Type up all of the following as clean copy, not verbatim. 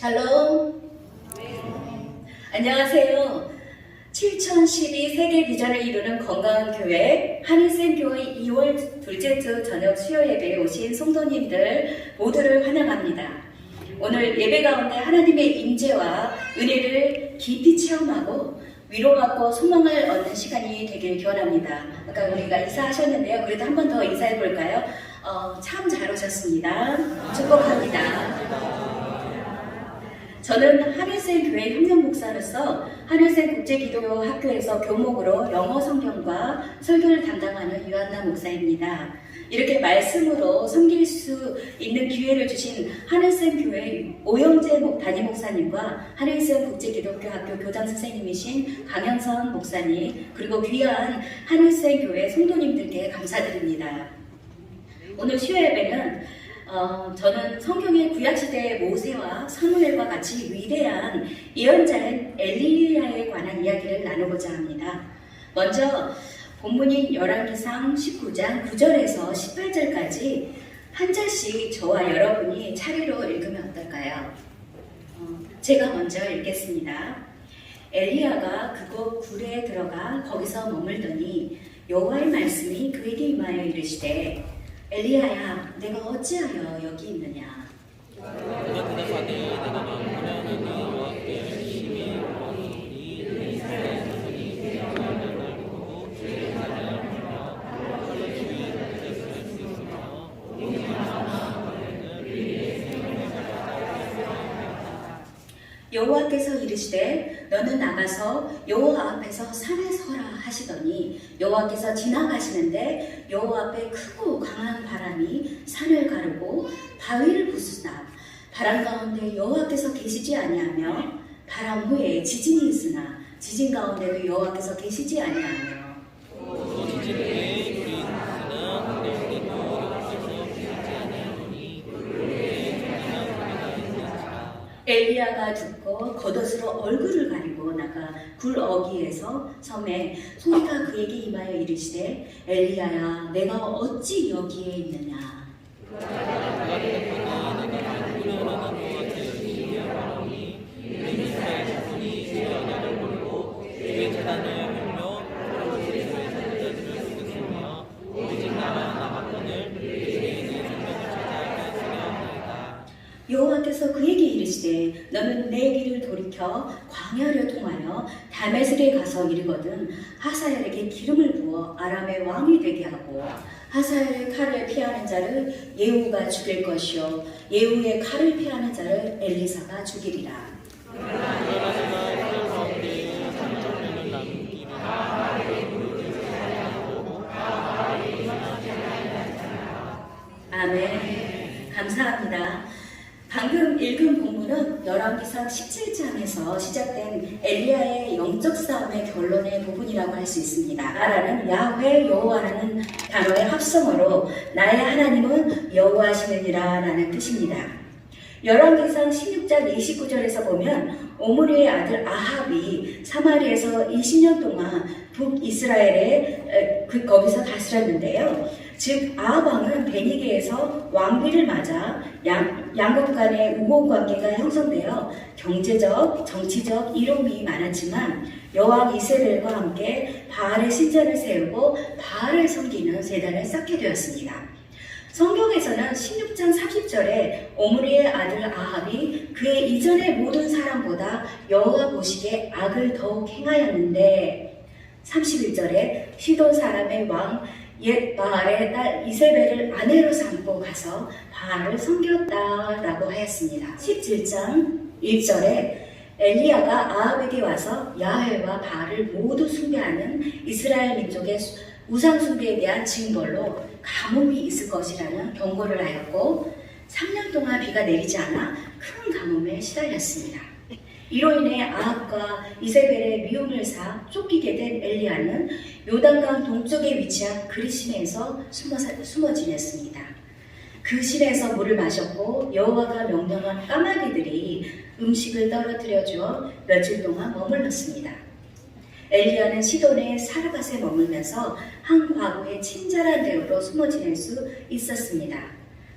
샬롬. 안녕하세요. 7012 세계 비전을 이루는 건강한 교회 한일샘교회 2월 둘째 주 저녁 수요 예배에 오신 성도님들 모두를 환영합니다. 오늘 예배 가운데 하나님의 임재와 은혜를 깊이 체험하고 위로받고 소망을 얻는 시간이 되길 기원합니다. 아까 우리가 인사하셨는데요. 그래도 한 번 더 인사해 볼까요? 참 잘 오셨습니다. 축복합니다. 저는 한일샘 교회 협력 목사로서 한일샘 국제기독교학교에서 교목으로 영어 성경과 설교를 담당하는 유한나 목사입니다. 이렇게 말씀으로 섬길 수 있는 기회를 주신 한일샘 교회 오영재 담임 목사님과 한일샘 국제기독교학교 교장 선생님이신 강현선 목사님, 그리고 귀한 한일샘 교회 성도님들께 감사드립니다. 오늘 수요 예배는 저는 성경의 구약시대의 모세와 사무엘과 같이 위대한 예언자인 엘리야에 관한 이야기를 나누고자 합니다. 먼저 본문인 열왕기상 19장 9절에서 18절까지 한 절씩 저와 여러분이 차례로 읽으면 어떨까요? 제가 먼저 읽겠습니다. 엘리야가 그곳 굴에 들어가 거기서 머물더니 여호와의 말씀이 그에게 임하여 이르시되 엘리야야, 내가 어찌하여 여기 있느냐? 내가 대답하되 내가 만군하노니 여호와께 열심히 원하노니 이스라엘 자손이 대적하는 날 보고 주의 사자를 보며 칼로 주의 자들을 쓸 수 있으며 오늘 하나님을 위해 생명을 찾아가겠습니다. 여호와께서 이르시되 너는 나가서 여호와 앞에서 산에 서라 하시더니 여호와께서 지나가시는데 여호와 앞에 크고 강한 바람이 산을 가르고 바위를 부수다. 바람 가운데 여호와께서 계시지 아니하며 바람 후에 지진이 있으나 지진 가운데도 여호와께서 계시지 아니하며 또 지진 후에 불이 있으나 그때 우리도 여호와께서 계시지 아니하노니 그의 전이나 소리가 있는지라. 엘리야가 듣고 겉옷으로 얼굴을 가리고 나가 굴 어귀에서 섬에 소리가 그에게 임하여 이르시되 엘리야야, 내가 어찌 여기에 있느냐? 내가 대답하니 내가 만군하노니 여호와께 열심히 원하노니 이스라엘 자손이 주의 언약을 버리고 주의 제단을 헐며 칼로 주의 자들을 쓰겠으며 오직 나만 남았거늘 주의 내 생명을 찾아가겠으리이다. 여호와께서 그에게 이르시되 너는 내 길을 돌이켜 광야를 통하여 다메섹에 가서 이르거든 하사엘에게 기름을 부어 아람의 왕이 되게 하고 하사엘의 칼을 피하는 자를 예후가 죽일 것이요 예후의 칼을 피하는 자를 엘리사가 죽이리라. 그러나 내가 이스라엘 가운데 3,000명을 남기리라. 아멘. 감사합니다. 방금 읽은 본문은 열왕기상 17장에서 시작된 엘리야의 영적 싸움의 결론의 부분이라고 할 수 있습니다. 나라는 야훼 여호와라는 단어의 합성어로 나의 하나님은 여호와시느니라 라는 뜻입니다. 열왕기상 16장 29절에서 보면 오므리의 아들 아합이 사마리에서 20년 동안 북이스라엘에 거기서 다스렸는데요. 즉 아합 왕은 베니게에서 왕비를 맞아 양국 간의 우호 관계가 형성되어 경제적, 정치적 이로움이 많았지만 여왕 이세벨과 함께 바알의 신전을 세우고 바알을 섬기는 세단을 쌓게 되었습니다. 성경에서는 16장 30절에 오므리의 아들 아합이 그의 이전의 모든 사람보다 여호와 보시기에 악을 더욱 행하였는데 31절에 시돈 사람의 왕 옛 바알의 딸 이세벨을 아내로 삼고 가서 바알을 섬겼다라고 하였습니다. 17장 1절에 엘리야가 아합에게 와서 야훼와 바알을 모두 숭배하는 이스라엘 민족의 우상 숭배에 대한 징벌로 가뭄이 있을 것이라는 경고를 하였고 3년 동안 비가 내리지 않아 큰 가뭄에 시달렸습니다. 이로 인해 아합과 이세벨의 미움을 사 쫓기게 된 엘리야는 요단강 동쪽에 위치한 그리시내에서 숨어 지냈습니다. 그 시내에서 물을 마셨고 여호와가 명령한 까마귀들이 음식을 떨어뜨려 주어 며칠 동안 머물렀습니다. 엘리야는 시돈의 사르밧에 머물면서 한 과부의 친절한 대우로 숨어 지낼 수 있었습니다.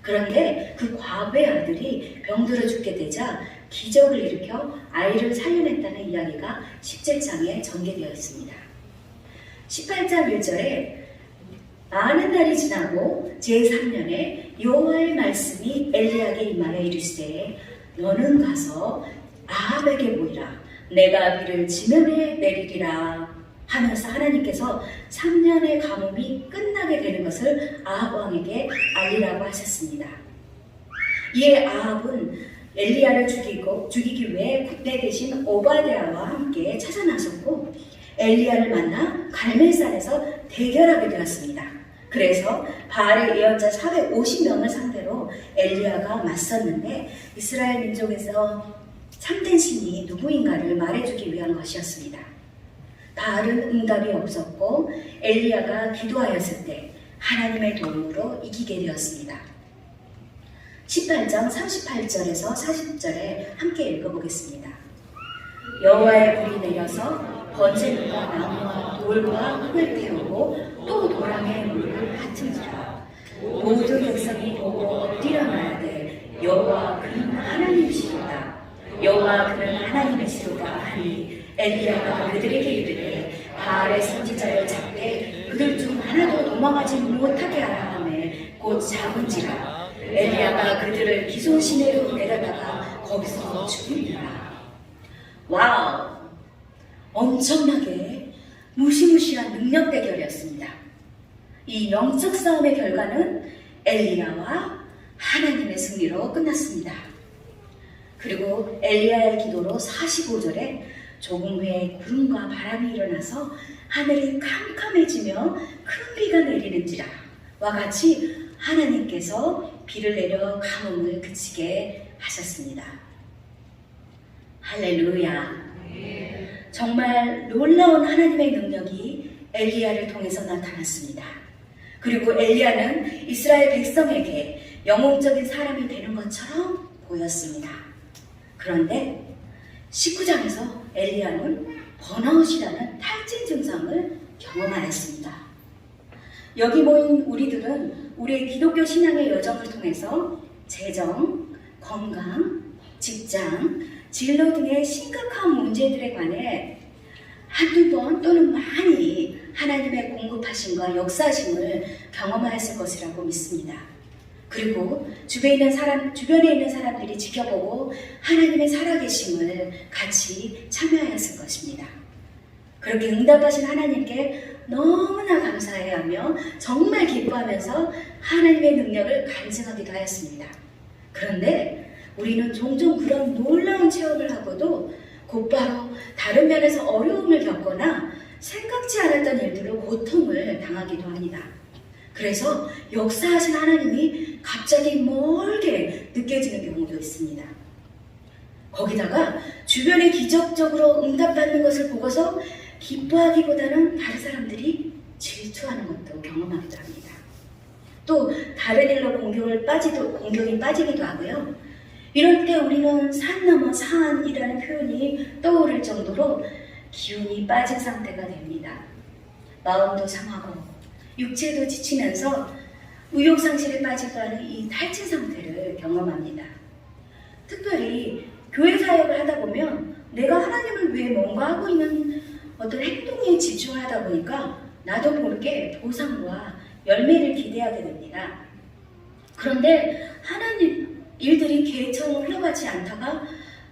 그런데 그 과부의 아들이 병들어 죽게 되자 기적을 일으켜 아이를 살려냈다는 이야기가 17장에 전개되어 있습니다. 18장 1절에 많은 날이 지나고 제3년에 여호와의 말씀이 엘리야에게 임하여 이르시되 너는 가서 아합에게 보이라 내가 비를 지면에 내리리라 하면서 하나님께서 3년의 가뭄이 끝나게 되는 것을 아합 왕에게 알리라고 하셨습니다. 이에 아합은 엘리야를 죽이기 위해 그때 계신 오바댜와 함께 찾아 나섰고 엘리야를 만나 갈멜산에서 대결하게 되었습니다. 그래서 바알의 예언자 450명을 상대로 엘리야가 맞섰는데 이스라엘 민족에서 참된 신이 누구인가를 말해주기 위한 것이었습니다. 바알은 응답이 없었고 엘리야가 기도하였을 때 하나님의 도움으로 이기게 되었습니다. 18장 38절에서 40절에 함께 읽어보겠습니다. 여호와의 불이 내려서 번제물과 나무와 돌과 흙을 태우고 또 도랑의 물을 핫은지라 모든 백성이 보고 엎드려 말하되 여호와 그는 하나님이시로다 여호와 그는 하나님이시로다 하니 엘리야가 그들에게 이르되 바알의 선지자를 잡되 그들 중 하나도 도망하지 못하게 하라 하매 곧 잡은지라 엘리야가 그들을 기손 시내로 내려다가 거기서 죽이니라. 와우! 엄청나게 무시무시한 능력 대결이었습니다. 이 영적 싸움의 결과는 엘리야와 하나님의 승리로 끝났습니다. 그리고 엘리야의 기도로 45절에 조금 후에 구름과 바람이 일어나서 하늘이 캄캄해지며 큰 비가 내리는지라 와 같이 하나님께서 비를 내려 가뭄을 그치게 하셨습니다. 할렐루야. 정말 놀라운 하나님의 능력이 엘리야를 통해서 나타났습니다. 그리고 엘리야는 이스라엘 백성에게 영웅적인 사람이 되는 것처럼 보였습니다. 그런데 19장에서 엘리야는 번아웃이라는 탈진 증상을 경험하였습니다. 여기 모인 우리들은 우리의 기독교 신앙의 여정을 통해서 재정, 건강, 직장, 진로 등의 심각한 문제들에 관해 한두 번 또는 많이 하나님의 공급하심과 역사하심을 경험하였을 것이라고 믿습니다. 그리고 주변에 있는 사람들이 지켜보고 하나님의 살아계심을 같이 참여하였을 것입니다. 그렇게 응답하신 하나님께 너무나 감사해하며 정말 기뻐하면서 하나님의 능력을 간증하기도 하였습니다. 그런데 우리는 종종 그런 놀라운 체험을 하고도 곧바로 다른 면에서 어려움을 겪거나 생각지 않았던 일들로 고통을 당하기도 합니다. 그래서 역사하신 하나님이 갑자기 멀게 느껴지는 경우도 있습니다. 거기다가 주변에 기적적으로 응답받는 것을 보고서 기뻐하기보다는 다른 사람들이 질투하는 것도 경험하기도 합니다. 또 다른 일로 공경이 빠지기도 하고요. 이럴 때 우리는 산 넘어 산이라는 표현이 떠오를 정도로 기운이 빠진 상태가 됩니다. 마음도 상하고 육체도 지치면서 의욕상실에 빠지고 하는 이 탈진 상태를 경험합니다. 특별히 교회 사역을 하다 보면 내가 하나님을 위해 뭔가 하고 있는 어떤 행동에 집중하다 보니까 나도 모르게 보상과 열매를 기대하게 됩니다. 그런데 하나님 일들이 계획처럼 흘러가지 않다가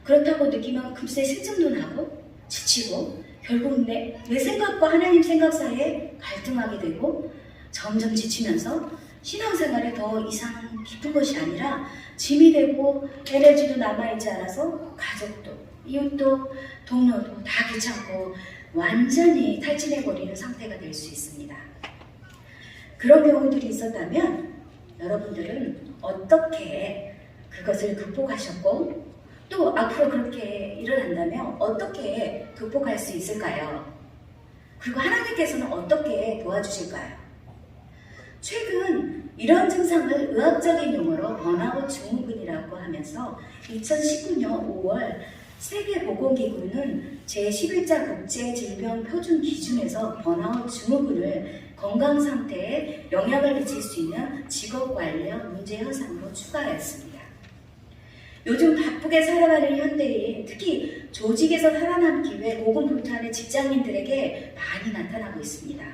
그렇다고 느끼면 금세 실증도 나고 지치고 결국 내 생각과 하나님 생각 사이에 갈등하게 되고 점점 지치면서 신앙생활에 더 이상 깊은 것이 아니라 짐이 되고 에너지도 남아있지 않아서 가족도 이웃도 동료도 다 귀찮고 완전히 탈진해버리는 상태가 될 수 있습니다. 그런 경우들이 있었다면 여러분들은 어떻게 그것을 극복하셨고 또 앞으로 그렇게 일어난다면 어떻게 극복할 수 있을까요? 그리고 하나님께서는 어떻게 도와주실까요? 최근 이런 증상을 의학적인 용어로 번아웃 증후군이라고 하면서 2019년 5월 세계보건기구는 제11자 국제질병표준 기준에서 번아웃 증후군을 건강상태에 영향을 미칠 수 있는 직업 관련 문제 현상으로 추가하였습니다. 요즘 바쁘게 살아가는 현대인, 특히 조직에서 살아남기 위해 고군분투하는 직장인들에게 많이 나타나고 있습니다.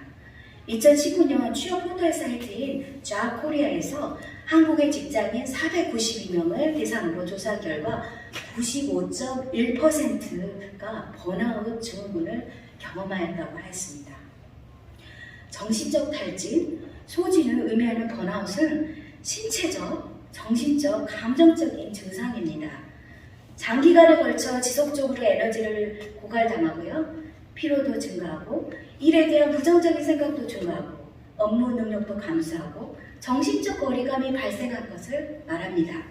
2019년 취업 포털 사이트인 잡코리아에서 한국의 직장인 492명을 대상으로 조사 결과 95.1%가 번아웃 증후군을 경험하였다고 하였습니다. 정신적 탈진, 소진을 의미하는 번아웃은 신체적, 정신적, 감정적인 증상입니다. 장기간에 걸쳐 지속적으로 에너지를 고갈당하고요. 피로도 증가하고 일에 대한 부정적인 생각도 증가하고 업무 능력도 감소하고 정신적 거리감이 발생한 것을 말합니다.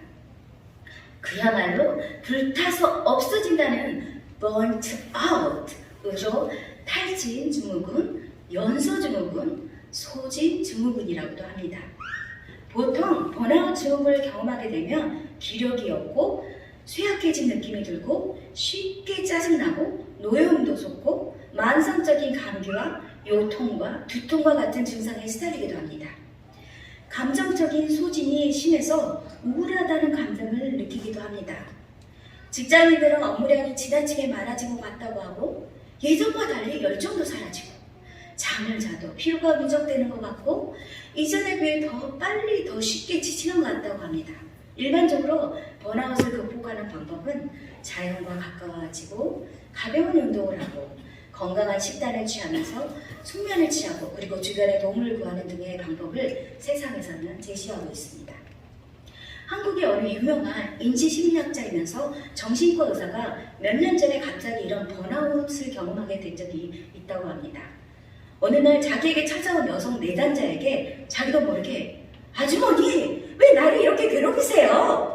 그야말로 불타서 없어진다는 burnt out으로 탈진 증후군, 연소 증후군, 소진 증후군이라고도 합니다. 보통 번아웃 증후군을 경험하게 되면 기력이 없고 쇠약해진 느낌이 들고 쉽게 짜증나고 노여움도 솟고 만성적인 감기와 요통과 두통과 같은 증상에 시달리기도 합니다. 감정적인 소진이 심해서 우울하다는 감정을 느끼기도 합니다. 직장인들은 업무량이 지나치게 많아진 것 같다고 하고 예전과 달리 열정도 사라지고 잠을 자도 피로가 누적되는 것 같고 이전에 비해 더 빨리 더 쉽게 지치는 것 같다고 합니다. 일반적으로 번아웃을 극복하는 방법은 자연과 가까워지고 가벼운 운동을 하고 건강한 식단을 취하면서 숙면을 취하고 그리고 주변에 도움을 구하는 등의 방법을 세상에서는 제시하고 있습니다. 한국의 어느 유명한 인지심리학자이면서 정신과 의사가 몇 년 전에 갑자기 이런 번아웃을 경험하게 된 적이 있다고 합니다. 어느 날 자기에게 찾아온 여성 내담자에게 자기도 모르게 아주머니 왜 나를 이렇게 괴롭히세요?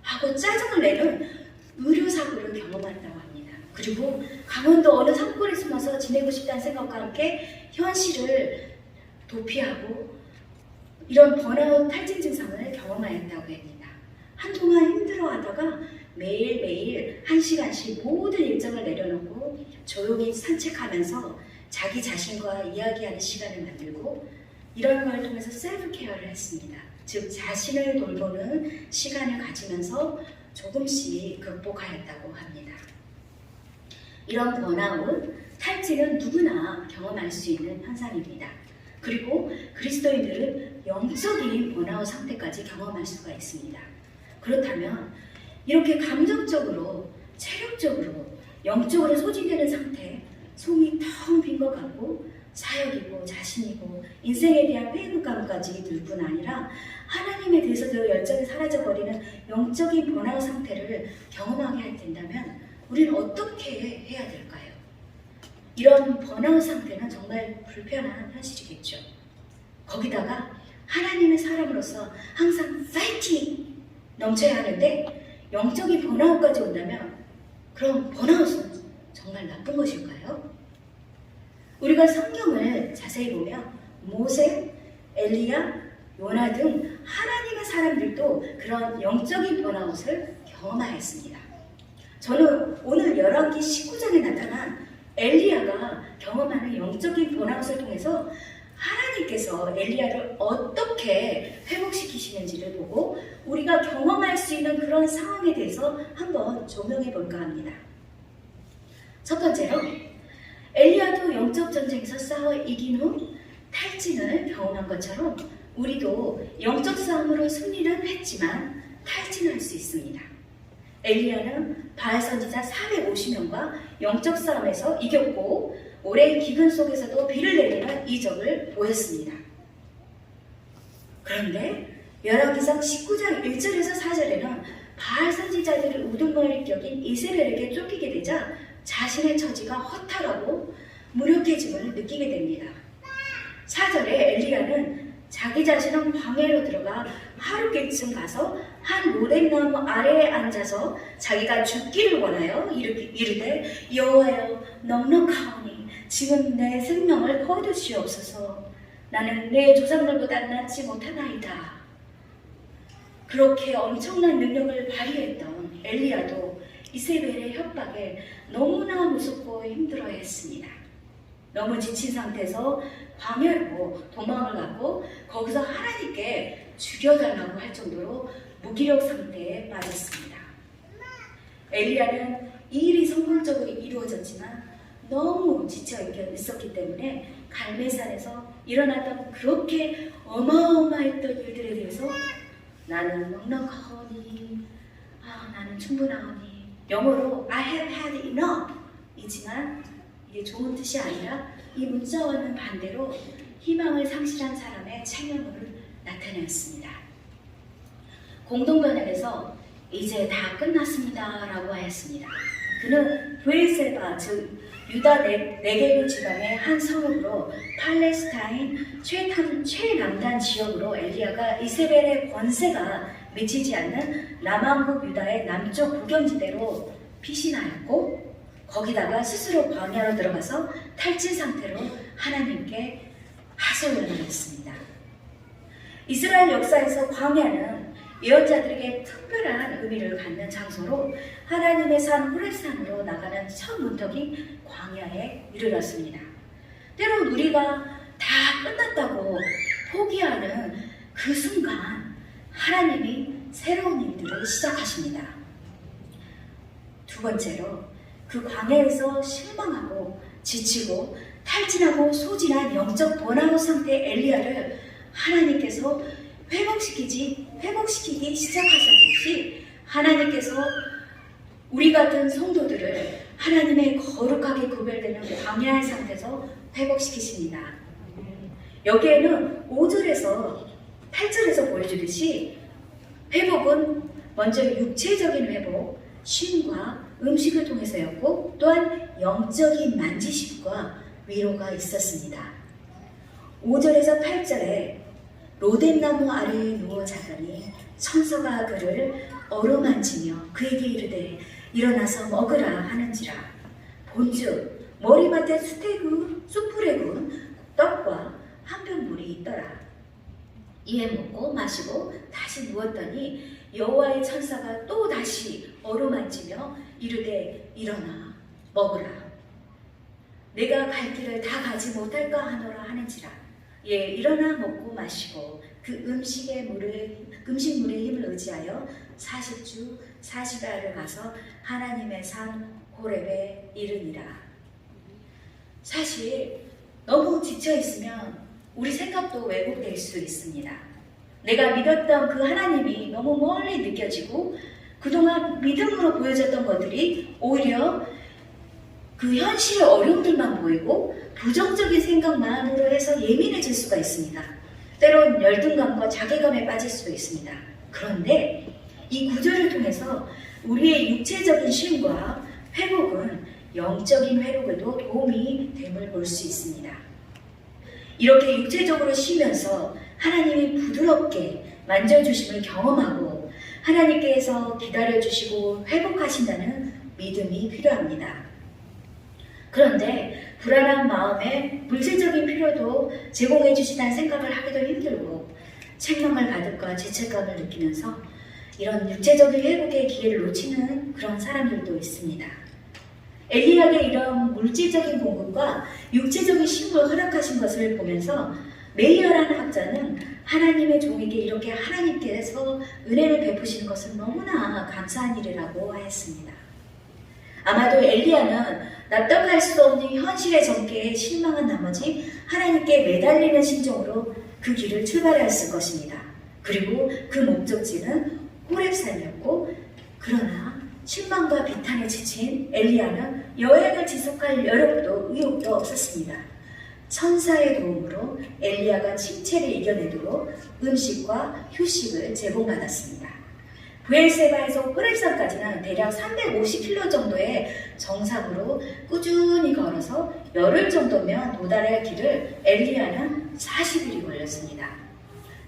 하고 짜증을 내는 의료사고를 경험한다고 합니다. 그리고 강원도 어느 산골에 숨어서 지내고 싶다는 생각과 함께 현실을 도피하고 이런 번아웃 탈진 증상을 경험하였다고 합니다. 한동안 힘들어하다가 매일매일 1시간씩 모든 일정을 내려놓고 조용히 산책하면서 자기 자신과 이야기하는 시간을 만들고 이런 걸 통해서 셀프 케어를 했습니다. 즉 자신을 돌보는 시간을 가지면서 조금씩 극복하였다고 합니다. 이런 번아웃, 탈진은 누구나 경험할 수 있는 현상입니다. 그리고 그리스도인들은 영적인 번아웃 상태까지 경험할 수가 있습니다. 그렇다면 이렇게 감정적으로, 체력적으로, 영적으로 소진되는 상태, 속이 텅 빈 것 같고 사역이고 자신이고 인생에 대한 회의감까지 들 뿐 아니라 하나님에 대해서도 열정이 사라져버리는 영적인 번아웃 상태를 경험하게 된다면 우리는 어떻게 해야 될까요? 이런 번아웃 상태는 정말 불편한 현실이겠죠. 거기다가 하나님의 사람으로서 항상 파이팅 넘쳐야 하는데 영적인 번아웃까지 온다면 그럼 번아웃은 정말 나쁜 것일까요? 우리가 성경을 자세히 보면 모세, 엘리야, 요나 등 하나님의 사람들도 그런 영적인 번아웃을 경험하였습니다. 저는 오늘 열왕기 19장에 나타난 엘리야가 경험하는 영적인 번아웃을 통해서 하나님께서 엘리야를 어떻게 회복시키시는지를 보고 우리가 경험할 수 있는 그런 상황에 대해서 한번 조명해 볼까 합니다. 첫 번째로 엘리야도 영적 전쟁에서 싸워 이긴 후 탈진을 경험한 것처럼 우리도 영적 싸움으로 승리는 했지만 탈진할 수 있습니다. 엘리야는 바알 선지자 450명과 영적 싸움에서 이겼고 오랜 기근 속에서도 비를 내리는 이적을 보였습니다. 그런데 열왕기상 19장 1절에서 4절에는 바알 선지자들을 우두머리 격인 이스라엘에게 쫓기게 되자 자신의 처지가 허탈하고 무력해짐을 느끼게 됩니다. 4절에 엘리야는 자기 자신은 광야로 들어가 하루길쯤 가서 한 모략나무 아래에 앉아서 자기가 죽기를 원하여 이르되 여호와여 넉넉하오니 지금 내 생명을 거두시옵소서. 나는 내 조상들보다 낫지 못하나이다. 그렇게 엄청난 능력을 발휘했던 엘리야도 이세벨의 협박에 너무나 무섭고 힘들어했습니다. 너무 지친 상태에서 광야로 도망을 가고 거기서 하나님께 죽여달라고 할 정도로 무기력 상태에 빠졌습니다. 엘리야는 이 일이 성공적으로 이루어졌지만 너무 지쳐 있었기 때문에 갈멜산에서 일어났던 그렇게 어마어마했던 일들에 대해서 나는 넉넉하오니, 나는 충분하오니, 영어로 I have had enough 이지만 이게 좋은 뜻이 아니라 이 문자와는 반대로 희망을 상실한 사람의 체면을 나타내었습니다. 공동번역에서 이제 다 끝났습니다 라고 하였습니다. 그는 브엘세바 즉 유다 네게브 지방의 한 성읍으로 팔레스타인 최남단 지역으로 엘리야가 이세벨의 권세가 미치지 않는 남왕국 유다의 남쪽 국경지대로 피신하였고 거기다가 스스로 광야로 들어가서 탈진 상태로 하나님께 하소연하였습니다. 이스라엘 역사에서 광야는 예언자들에게 특별한 의미를 갖는 장소로 하나님의 산 호렙산으로 나가는 첫 문턱이 광야에 이르렀습니다. 때론 우리가 다 끝났다고 포기하는 그 순간 하나님이 새로운 일들을 시작하십니다. 두 번째로 그 광야에서 실망하고 지치고 탈진하고 소진한 영적 번아웃 상태의 엘리야를 하나님께서 회복시키기 시작하셨듯이 하나님께서 우리 같은 성도들을 하나님의 거룩하게 구별되는 광야의 상태에서 회복시키십니다. 여기에는 5절에서 8절에서 보여주듯이 회복은 먼저 육체적인 회복, 쉼과 음식을 통해서였고 또한 영적인 만지심과 위로가 있었습니다. 5절에서 8절에 로뎀나무 아래에 누워 자더니 천사가 그를 어루만지며 그에게 이르되 일어나서 먹으라 하는지라. 본즉 머리맡에 숯불에 구운 떡과 한 병 물이 있더라. 이에 먹고 마시고 다시 누웠더니 여호와의 천사가 또 다시 어루만지며 이르되 일어나 먹으라. 내가 갈 길을 다 가지 못할까 하노라 하는지라. 예, 일어나 먹고 마시고 그 음식물의 힘을 의지하여 40주 40야를 가서 하나님의 산 호렙에 이르니라. 사실 너무 지쳐 있으면 우리 생각도 왜곡될 수 있습니다. 내가 믿었던 그 하나님이 너무 멀리 느껴지고 그동안 믿음으로 보여졌던 것들이 오히려 그 현실의 어려움들만 보이고 부정적인 생각만으로 해서 예민해질 수가 있습니다. 때론 열등감과 자괴감에 빠질 수도 있습니다. 그런데 이 구절을 통해서 우리의 육체적인 쉼과 회복은 영적인 회복에도 도움이 됨을 볼 수 있습니다. 이렇게 육체적으로 쉬면서 하나님이 부드럽게 만져주심을 경험하고 하나님께서 기다려주시고 회복하신다는 믿음이 필요합니다. 그런데 불안한 마음에 물질적인 필요도 제공해 주시다는 생각을 하기도 힘들고 책망을 받을까 죄책감을 느끼면서 이런 육체적인 회복의 기회를 놓치는 그런 사람들도 있습니다. 엘리야에게 이런 물질적인 공급과 육체적인 쉼을 허락하신 것을 보면서 메이어라는 학자는 하나님의 종에게 이렇게 하나님께서 은혜를 베푸시는 것은 너무나 감사한 일이라고 하였습니다. 아마도 엘리야는 납득할 수 없는 현실의 전개에 실망한 나머지 하나님께 매달리는 심정으로 그 길을 출발하였을 것입니다. 그리고 그 목적지는 호렙산이었고 그러나 실망과 비탄에 지친 엘리야는 여행을 지속할 여력도 의욕도 없었습니다. 천사의 도움으로 엘리야가 침체를 이겨내도록 음식과 휴식을 제공받았습니다. 브엘세바에서 호렙산까지는 대략 350km 정도의 정상으로 꾸준히 걸어서 열흘 정도면 도달할 길을 엘리야는 40일이 걸렸습니다.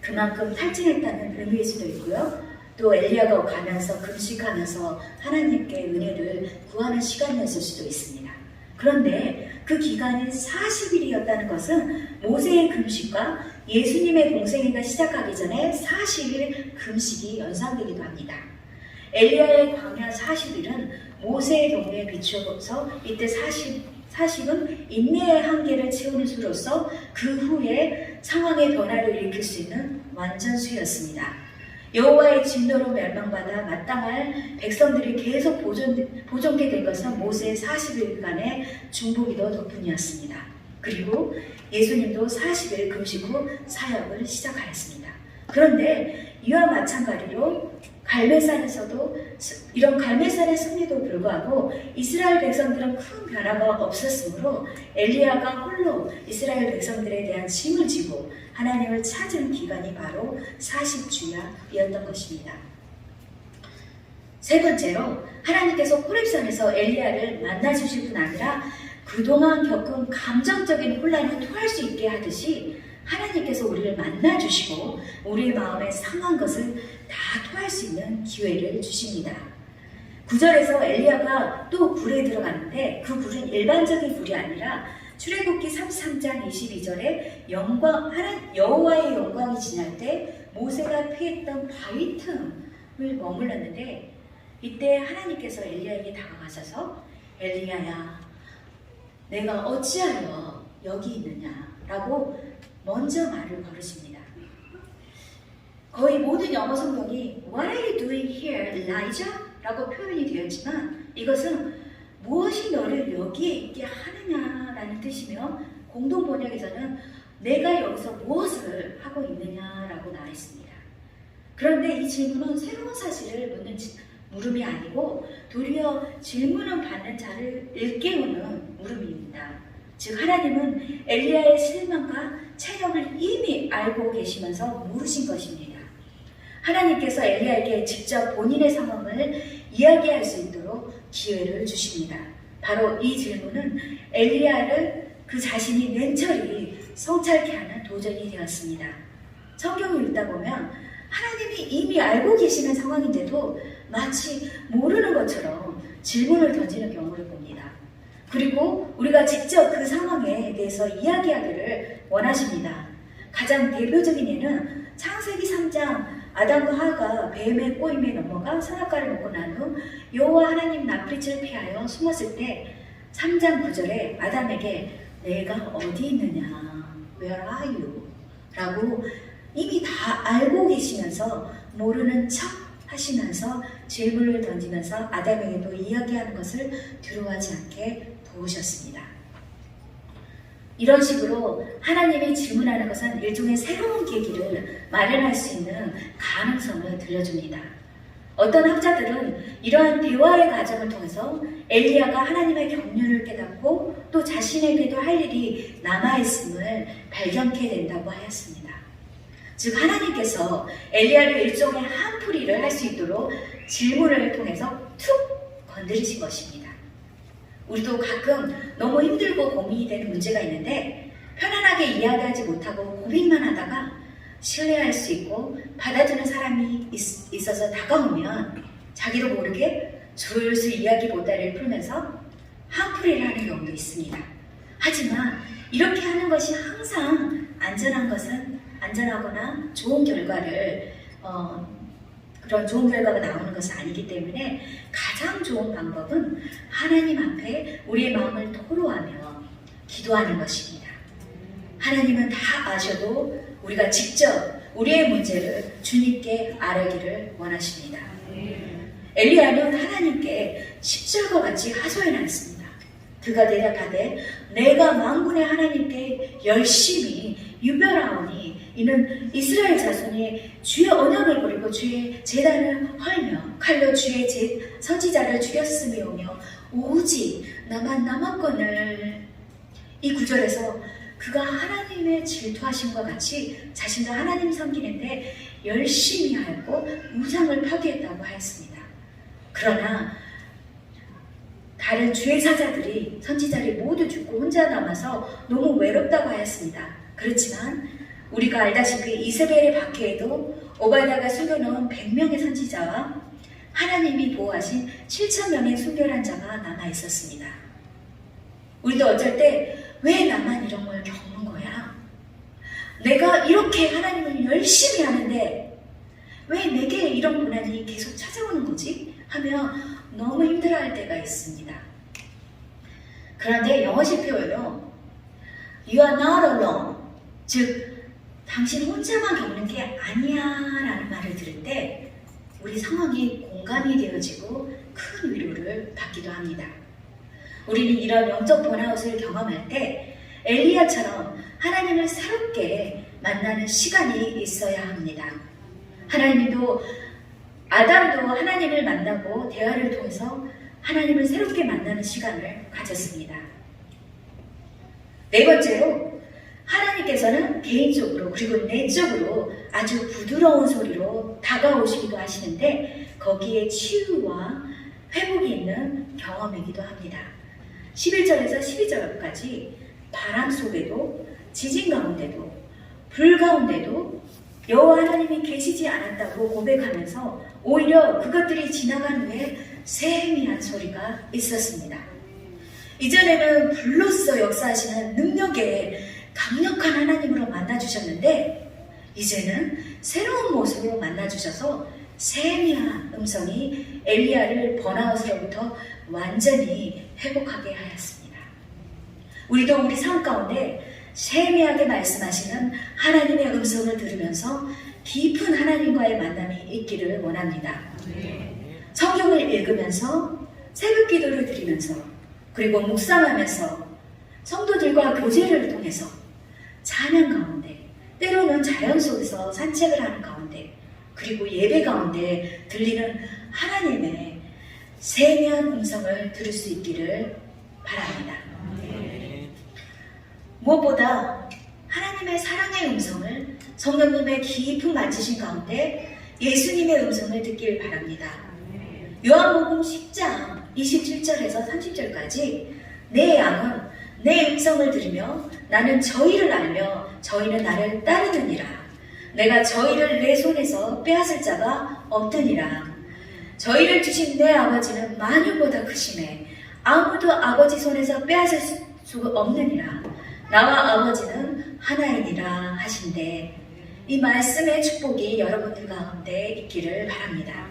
그만큼 탈진했다는 의미일 수도 있고요. 또 엘리야가 가면서 금식하면서 하나님께 은혜를 구하는 시간이었을 수도 있습니다. 그런데 그 기간이 40일이었다는 것은 모세의 금식과 예수님의 공생애가 시작하기 전에 40일 금식이 연상되기도 합니다. 엘리야의 광야 40일은 모세의 경우에 비추어서 이때 40은 인내의 한계를 채우는 수로서 그 후에 상황의 변화를 일으킬 수 있는 완전수였습니다. 여호와의 진노로 멸망받아 마땅할 백성들이 계속 보존게 된 것은 모세의 40일간의 중보기도 덕분이었습니다. 그리고 예수님도 40일 금식 후 사역을 시작하였습니다. 그런데 이와 마찬가지로 이런 갈멜산의 승리도 불구하고 이스라엘 백성들은 큰 변화가 없었으므로 엘리야가 홀로 이스라엘 백성들에 대한 짐을 지고 하나님을 찾은 기간이 바로 40주야이었던 것입니다. 세 번째로 하나님께서 호렙산에서 엘리야를 만나주실 뿐 아니라 그동안 겪은 감정적인 혼란을 토할 수 있게 하듯이 하나님께서 우리를 만나주시고 우리의 마음에 상한 것을 다 토할 수 있는 기회를 주십니다. 9절에서 엘리야가 또 굴에 들어갔는데 그 굴은 일반적인 굴이 아니라 출애굽기 33장 22절에 여호와의 영광이 지날 때 모세가 피했던 바위 틈을 머물렀는데 이때 하나님께서 엘리야에게 다가가셔서 엘리야야 내가 어찌하여 여기 있느냐라고 먼저 말을 걸으십니다. 거의 모든 영어 성경이 What are you doing here, Elijah? 라고 표현이 되었지만 이것은 무엇이 너를 여기에 있게 하느냐라는 뜻이며 공동 번역에서는 내가 여기서 무엇을 하고 있느냐라고 나와 있습니다. 그런데 이 질문은 새로운 사실을 묻는 물음이 아니고 도리어 질문을 받는 자를 일깨우는 물음입니다. 즉 하나님은 엘리야의 실망과 체력을 이미 알고 계시면서 물으신 것입니다. 하나님께서 엘리야에게 직접 본인의 상황을 이야기할 수 있도록 기회를 주십니다. 바로 이 질문은 엘리야를 그 자신이 냉철히 성찰케 하는 도전이 되었습니다. 성경을 읽다 보면 하나님이 이미 알고 계시는 상황인데도 마치 모르는 것처럼 질문을 던지는 경우를 봅니다. 그리고 우리가 직접 그 상황에 대해서 이야기하기를 원하십니다. 가장 대표적인 예는 창세기 3장 아담과 하와가 뱀의 꼬임에 넘어가 선악과를 먹고 난 후 여호와 하나님 낯빛을 피하여 숨었을 때 3장 9절에 아담에게 내가 어디 있느냐 Where are you? 라고 이미 다 알고 계시면서 모르는 척 하시면서 질문을 던지면서 아담에게도 이야기하는 것을 두려워하지 않게 도우셨습니다. 이런 식으로 하나님이 질문하는 것은 일종의 새로운 계기를 마련할 수 있는 가능성을 들려줍니다. 어떤 학자들은 이러한 대화의 과정을 통해서 엘리야가 하나님의 경륜을 깨닫고 또 자신에게도 할 일이 남아있음을 발견케 된다고 하였습니다. 즉 하나님께서 엘리야를 일종의 한풀이를 할 수 있도록 질문을 통해서 툭 건드리신 것입니다. 우리도 가끔 너무 힘들고 고민이 되는 문제가 있는데 편안하게 이야기하지 못하고 고민만 하다가 신뢰할 수 있고 받아주는 사람이 있어서 다가오면 자기도 모르게 술술 이야기 보따리를 풀면서 한풀이를 하는 경우도 있습니다. 하지만 이렇게 하는 것이 항상 안전하거나 좋은 결과를 그런 좋은 결과가 나오는 것은 아니기 때문에 가장 좋은 방법은 하나님 앞에 우리의 마음을 토로하며 기도하는 것입니다. 하나님은 다 아셔도 우리가 직접 우리의 문제를 주님께 아뢰기를 원하십니다. 엘리야는 하나님께 10절과 같이 하소연하였습니다. 그가 대답하되 내가 만군의 하나님께 열심히 유별하오니 이는 이스라엘 자손이 주의 언약을 버리고 주의 제단을 헐며 칼로 주의 선지자를 죽였음이오며 오직 나만 남았거늘. 이 구절에서 그가 하나님의 질투하심과 같이 자신도 하나님 섬기는데 열심히 하였고 우상을 파괴했다고 하였습니다. 그러나 다른 주의 사자들이 선지자를 모두 죽고 혼자 남아서 너무 외롭다고 하였습니다. 그렇지만 우리가 알다시피 이스라엘의 박해에도 오바댜가 숨겨놓은 100명의 선지자와 하나님이 보호하신 7,000명의 순결한 자가 남아있었습니다. 우리도 어쩔 때 왜 나만 이런 걸 겪는 거야? 내가 이렇게 하나님을 열심히 하는데 왜 내게 이런 고난이 계속 찾아오는 거지? 하며 너무 힘들어할 때가 있습니다. 그런데 영어식 표현으로 You are not alone. 즉 당신 혼자만 겪는 게 아니야 라는 말을 들을 때 우리 상황이 공감이 되어지고 큰 위로를 받기도 합니다. 우리는 이런 영적 번아웃을 경험할 때 엘리야처럼 하나님을 새롭게 만나는 시간이 있어야 합니다. 하나님도 아담도 하나님을 만나고 대화를 통해서 하나님을 새롭게 만나는 시간을 가졌습니다. 네 번째로 하나님께서는 개인적으로 그리고 내적으로 아주 부드러운 소리로 다가오시기도 하시는데 거기에 치유와 회복이 있는 경험이기도 합니다. 11절에서 12절까지 바람 속에도 지진 가운데도 불 가운데도 여호와 하나님이 계시지 않았다고 고백하면서 오히려 그것들이 지나간 후에 세미한 소리가 있었습니다. 이전에는 불로써 역사하시는 능력의 강력한 하나님으로 만나주셨는데 이제는 새로운 모습으로 만나주셔서 세미한 음성이 엘리야를 번아웃으로부터 완전히 회복하게 하였습니다. 우리도 우리 삶 가운데 세미하게 말씀하시는 하나님의 음성을 들으면서 깊은 하나님과의 만남이 있기를 원합니다. 성경을 읽으면서 새벽 기도를 드리면서 그리고 묵상하면서 성도들과 교제를 통해서 찬양 가운데 때로는 자연 속에서 산책을 하는 가운데 그리고 예배 가운데 들리는 하나님의 세미한 음성을 들을 수 있기를 바랍니다. 무엇보다 하나님의 사랑의 음성을 성령님의 깊은 만지신 가운데 예수님의 음성을 듣길 바랍니다. 요한복음 10장 27절에서 30절까지 내 양은 내 음성을 들으며 나는 저희를 알며 저희는 나를 따르느니라. 내가 저희를 내 손에서 빼앗을 자가 없느니라. 저희를 주신 내 아버지는 만유보다 크심에 아무도 아버지 손에서 빼앗을 수 없느니라. 나와 아버지는 하나이니라 하신대. 이 말씀의 축복이 여러분들 가운데 있기를 바랍니다.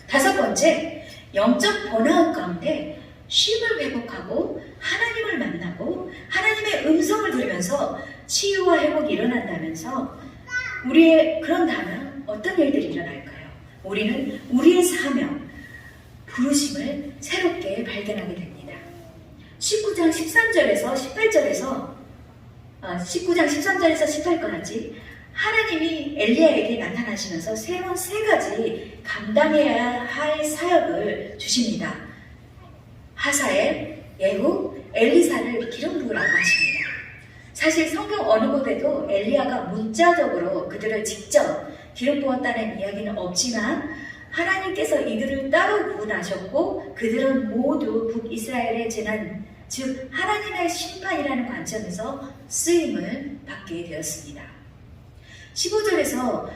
다섯 번째, 영적 번아웃 가운데 쉼을 회복하고 하나님을 만나고 하나님의 음성을 들으면서 치유와 회복이 일어난다면서 그런다면 어떤 일들이 일어날까요? 우리는 우리의 사명, 부르심을 새롭게 발견하게 됩니다. 19장 13절에서 18까지 하나님이 엘리야에게 나타나시면서 새로운 세 가지 감당해야 할 사역을 주십니다. 하사엘, 예후, 엘리사를 기름 부으라고 하십니다. 사실 성경 어느 곳에도 엘리야가 문자적으로 그들을 직접 기름 부었다는 이야기는 없지만 하나님께서 이들을 따로 구분하셨고 그들은 모두 북이스라엘의 재난, 즉 하나님의 심판이라는 관점에서 쓰임을 받게 되었습니다. 15절에서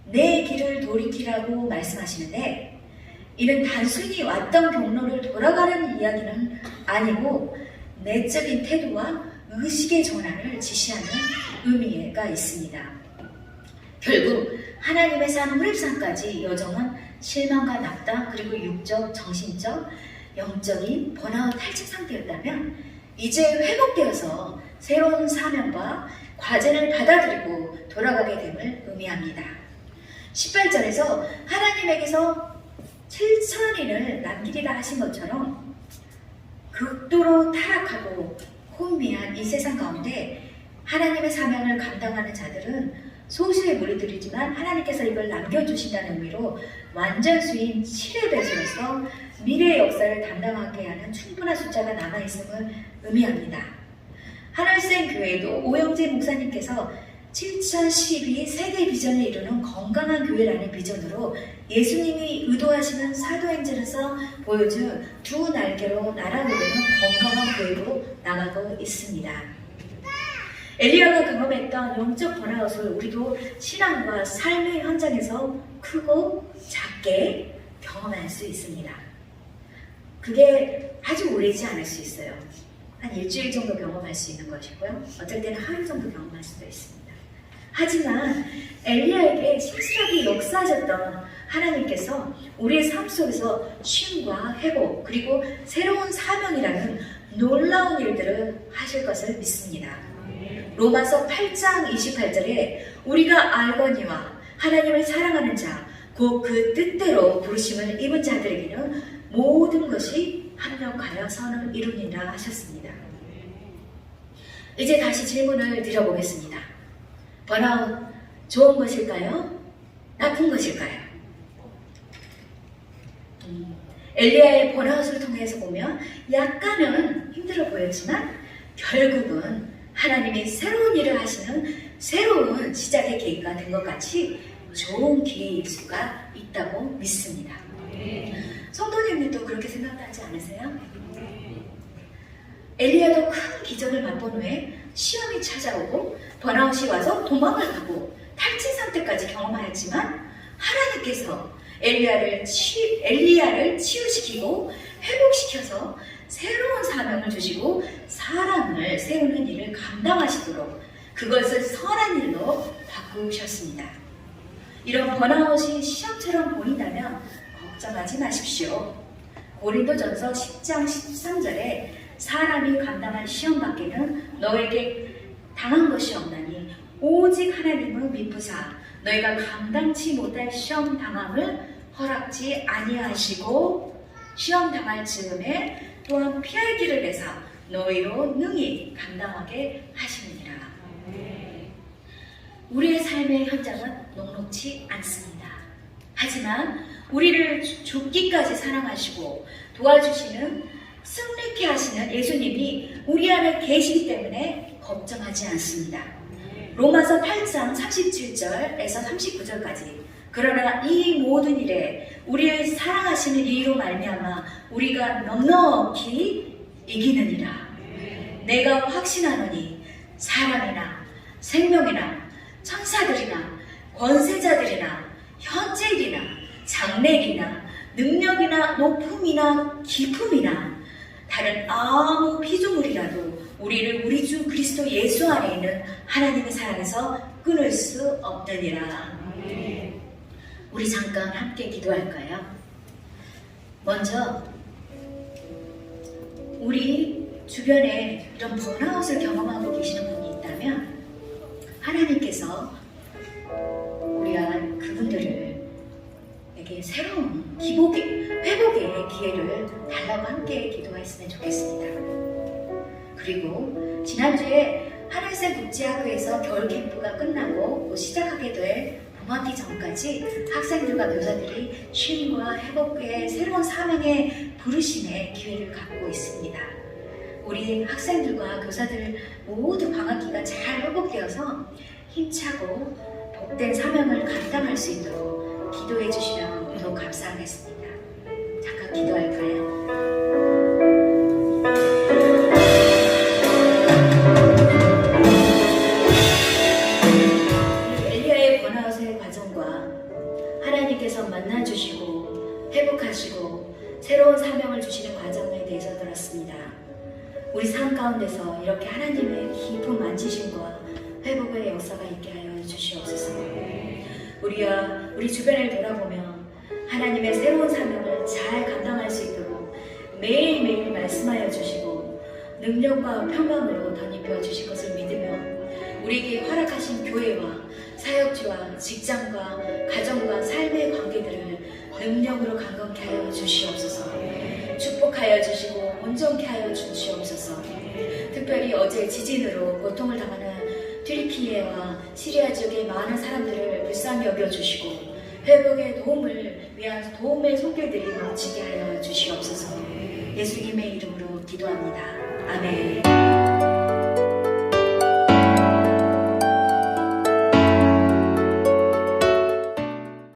내 길을 돌이키라고 말씀하시는데 이는 단순히 왔던 경로를 돌아가는 이야기는 아니고 내적인 태도와 의식의 전환을 지시하는 의미가 있습니다. 결국 하나님의 산 호렙산까지 여정은 실망과 낙담 그리고 육적, 정신적, 영적인 번아웃 탈취 상태였다면 이제 회복되어서 새로운 사명과 과제를 받아들이고 돌아가게 됨을 의미합니다. 18절에서 하나님에게서 7천인을 남기리라 하신 것처럼 극도로 타락하고 혼미한 이 세상 가운데 하나님의 사명을 감당하는 자들은 소수의 무리들이지만 하나님께서 이걸 남겨주신다는 의미로 완전수인 7의 배수로서 미래의 역사를 담당하게 하는 충분한 숫자가 남아있음을 의미합니다. 하늘생 교회도 오영재 목사님께서 7012 세계 비전을 이루는 건강한 교회라는 비전으로 예수님이 의도하시는 사도행전에서 보여준 두 날개로 날아오르는 건강한 교회로 나가고 있습니다. 엘리야가 경험했던 영적 번아웃을 우리도 신앙과 삶의 현장에서 크고 작게 경험할 수 있습니다. 그게 아주 오래지 않을 수 있어요. 한 일주일 정도 경험할 수 있는 것이고요. 어떨 때는 하루 정도 경험할 수도 있습니다. 하지만 엘리야에게 신실하게 역사하셨던 하나님께서 우리의 삶 속에서 쉼과 회복 그리고 새로운 사명이라는 놀라운 일들을 하실 것을 믿습니다. 로마서 8장 28절에 우리가 알거니와 하나님을 사랑하는 자, 곧 그 뜻대로 부르심을 입은 자들에게는 모든 것이 합력하여 선을 이루니라 하셨습니다. 이제 다시 질문을 드려보겠습니다. 번아웃 좋은 것일까요? 나쁜 것일까요? 엘리야의 번아웃을 통해서 보면 약간은 힘들어 보였지만 결국은 하나님이 새로운 일을 하시는 새로운 시작의 계기가 된 것 같이 좋은 기회일 수가 있다고 믿습니다. 성도님들도 그렇게 생각하지 않으세요? 엘리야도 큰 기적을 맛본 후에 시험이 찾아오고 번아웃이 와서 도망을 가고 탈진 상태까지 경험하였지만 하나님께서 엘리야를 치유시키고 회복시켜서 새로운 사명을 주시고 사람을 세우는 일을 감당하시도록 그것을 선한 일로 바꾸셨습니다. 이런 번아웃이 시험처럼 보인다면 걱정하지 마십시오. 고린도전서 10장 13절에 사람이 감당할 시험 밖에는 너에게 당한 것이 없나니 오직 하나님은 미쁘사 너희가 감당치 못할 시험 당함을 허락지 아니하시고 시험 당할 즈음에 또한 피할 길을 내사 너희로 능히 감당하게 하시느니라. 우리의 삶의 현장은 녹록지 않습니다. 하지만 우리를 죽기까지 사랑하시고 도와주시는 승리케 하시는 예수님이 우리 안에 계시기 때문에 걱정하지 않습니다. 로마서 8장 37절에서 39절까지 그러나 이 모든 일에 우리를 사랑하시는 이로 말미암아 우리가 넉넉히 이기느니라. 내가 확신하노니 사람이나 생명이나 천사들이나 권세자들이나 현재일이나 장래일이나 능력이나 높음이나 깊음이나 다른 아무 피조물이라도 우리를 우리 주 그리스도 예수 안에 있는 하나님의 사랑에서 끊을 수 없느니라. 우리 잠깐 함께 기도할까요? 먼저 우리 주변에 이런 번아웃을 경험하고 계시는 분이 있다면 하나님께서 우리와 그분들에게 새로운 회복의 기회를 달라고 함께 기도했으면 좋겠습니다. 그리고 지난주에 하늘색 국제학교에서 겨울 캠프가 끝나고 시작하게 될 봄학기 전까지 학생들과 교사들이 쉼과 회복의 새로운 사명의 부르심의 기회를 갖고 있습니다. 우리 학생들과 교사들 모두 방학기가 잘 회복되어서 힘차고 복된 사명을 감당할 수 있도록 기도해 주시면 더욱 감사하겠습니다. 잠깐 기도할까요? 엘리야의 번아웃의 과정과 하나님께서 만나주시고 회복하시고 새로운 사명을 주시는 과정에 대해서 들었습니다. 우리 삶 가운데서 이렇게 하나님의 깊은 만지심과 회복의 역사가 있게 하여 주시옵소서. 우리와 우리 주변을 돌아보며 하나님의 새로운 사명을 잘 감당할 수 있도록 매일매일 말씀하여 주시고 능력과 평강으로 덧입혀 주실 것을 믿으며 우리에게 허락하신 교회와 사역지와 직장과 가정과 삶의 관계들을 능력으로 강건케 하여 주시옵소서. 축복하여 주시고 온전케 하여 주시옵소서. 특별히 어제 지진으로 고통을 당하는 튀르키예와 시리아 지역의 많은 사람들을 불쌍히 여겨주시고 회복의 도움을 위한 도움의 손길들이 넘치게 하여 주시옵소서. 예수님의 이름으로 기도합니다. 아멘.